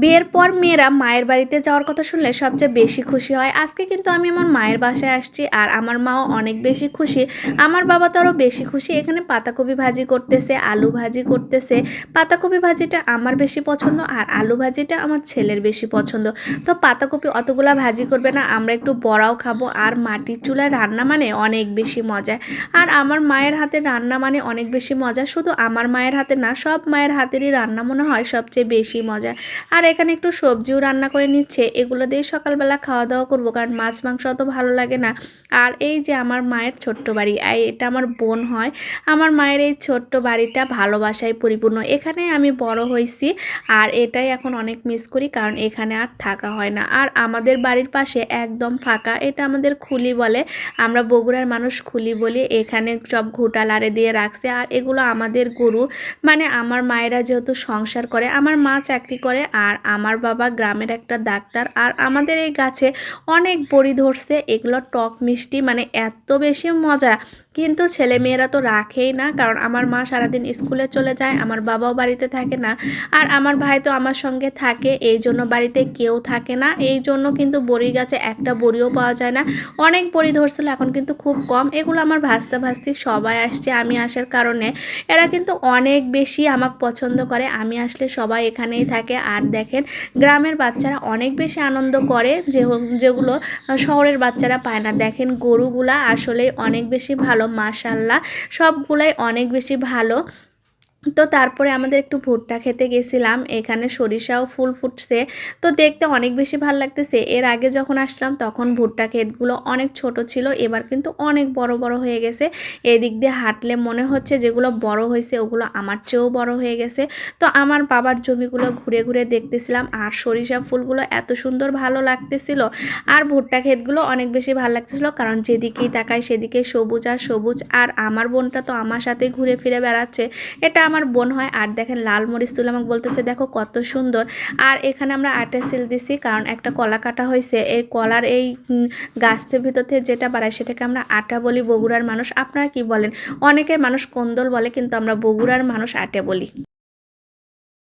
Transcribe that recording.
বিয়ের পর মেয়েরা মায়ের বাড়িতে যাওয়ার কথা শুনলে সবচেয়ে বেশি খুশি হয়। আজকে কিন্তু আমি আমার মায়ের বাসায় আসছি আর আমার মাও অনেক বেশি খুশি। আমার বাবা তো আরও বেশি খুশি। এখানে পাতাকপি ভাজি করতেছে, আলু ভাজি করতেছে। পাতাকপি ভাজিটা আমার বেশি পছন্দ আর আলু ভাজিটা আমার ছেলের বেশি পছন্দ। তো পাতাকপি অতগুলা ভাজি করবে না, আমরা একটু বড়াও খাবো। আর মাটির চুলায় রান্না মানে অনেক বেশি মজা। আর আমার মায়ের হাতে রান্না মানে অনেক বেশি মজা। শুধু আমার মায়ের হাতে না, সব মায়ের হাতেরই রান্না মনে হয় সবচেয়ে বেশি মজা। আর এখানে একটু সবজিও রান্না করে নিচ্ছে, এগুলো দিয়ে সকালবেলা খাওয়া দাওয়া করবো, কারণ মাছ মাংস অত ভালো লাগে না। আর এই যে আমার মায়ের ছোট্ট বাড়ি, এটা আমার বোন হয়। আমার মায়ের এই ছোট্ট বাড়িটা ভালোবাসায় পরিপূর্ণ। এখানে আমি বড় হয়েছি আর এটাই এখন অনেক মিস করি, কারণ এখানে আর থাকা হয় না। আর আমাদের বাড়ির পাশে একদম ফাঁকা, এটা আমাদের খুলি বলে, আমরা বগুড়ার মানুষ খুলি বলি। এখানে সব ঘুটা লাড়ে দিয়ে রাখছে আর এগুলো আমাদের গরু। মানে আমার মায়েরা যেহেতু সংসার করে, আমার মা চাকরি করে আর আমার বাবা গ্রামের একটা ডাক্তার। আর আমাদের এই গাছে অনেক বড়ি ধরছে, এগুলো টক মিষ্টি, মানে এত বেশি মজা। কিন্তু ছেলে মেয়েরা তো রাখেই না, কারণ আমার মা সারাদিন স্কুলে চলে যায়, আমার বাবাও বাড়িতে থাকে না। আর আমার ভাই তো আমার সঙ্গে থাকে, এই জন্য বাড়িতে কেউ থাকে না। এই জন্য কিন্তু বড়ি গাছে একটা বড়িও পাওয়া যায় না। অনেক বড়ি ধরছিল, এখন কিন্তু খুব কম। এগুলো আমার ভাস্তা ভাস্তি সবাই আসছে আমি আসার কারণে। এরা কিন্তু অনেক বেশি আমাকে পছন্দ করে, আমি আসলে সবাই এখানেই থাকে। আর দেখেন, গ্রামের বাচ্চারা অনেক বেশি আনন্দ করে, যেগুলো শহরের বাচ্চারা পায় না। দেখেন গরুগুলা আসলে অনেক বেশি ভালো, মাশাল্লাহ সবগুলাই অনেক বেশি ভালো। তো তারপরে আমাদের একটু ভুট্টা খেতে গেছিলাম, এখানে সরিষাও ফুল ফুটছে, তো দেখতে অনেক বেশি ভালো লাগতেছে। এর আগে যখন আসলাম তখন ভুট্টা ক্ষেতগুলো অনেক ছোট ছিল, এবার কিন্তু অনেক বড় বড় হয়ে গেছে। এদিক দিয়ে হাঁটলে মনে হচ্ছে যেগুলো বড় হয়েছে ওগুলো আমার চেয়েও বড় হয়ে গেছে। তো আমার বাবার জমিগুলো ঘুরে ঘুরে দেখতেছিলাম, আর সরিষা ফুলগুলো এত সুন্দর ভালো লাগতেছিল। আর ভুট্টা ক্ষেতগুলো অনেক বেশি ভালো লাগতেছিল, কারণ যেদিকেই তাকাই সেদিকে সবুজ আর সবুজ। আর আমার বোনটা তো আমার সাথেই ঘুরে ফিরে বেড়াচ্ছে, এটা আমার বোন হয়। আর দেখেন লাল মরিচ তুলে আমাকে বলতেছে দেখো কত সুন্দর। আর এখানে আমরা আটা সিল দিছি, কারণ একটা কলা কাটা হয়েছে, এই কলার এই গাছের ভিতর থেকে যেটা বাড়ায় সেটাকে আমরা আটা বলি বগুড়ার মানুষ। আপনারা কি বলেন? অনেকের মানুষ কোন্দল বলে, কিন্তু আমরা বগুড়ার মানুষ আটে বলি।